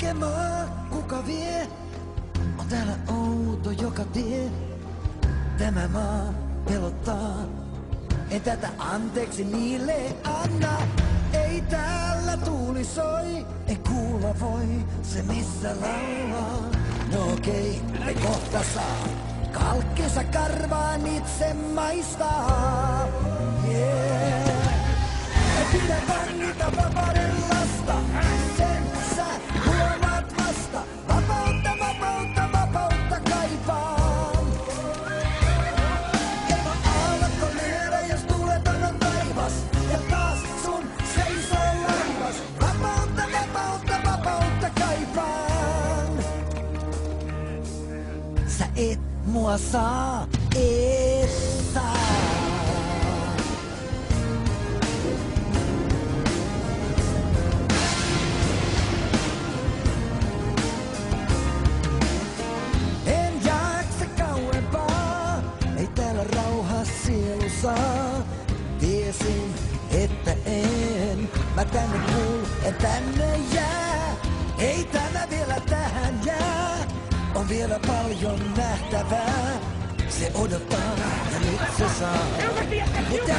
hakemaan, kuka vie? On täällä outo joka tie. Tämä maa pelottaa. En tätä anteeksi niille anna. Ei täällä tuuli soi, en kuulla voi se missä laulaa. No okei, me kohta saa. Kalkkinsa karvaan itse maistaa. Yeah. Ei pidä vangita vapauden lasta. Sen sä huomaat vasta. Vapautta, vapautta, vapautta kaipaan. Ei voi aallakko lyödä, jos tuleton on taivas. Ja taas sun seisoo laivas. Vapautta, vapautta, vapautta kaipaan. Sä et mua saa, et saa. En jaksa kauempaa, ei täällä rauha sielu saa. Tiesin, että en mä tänne kuulu, en tänne jää. Ei tämä vielä tähän jää. On vielä paljon nähtävää. Se odottaa ja nyt se saa. Mutta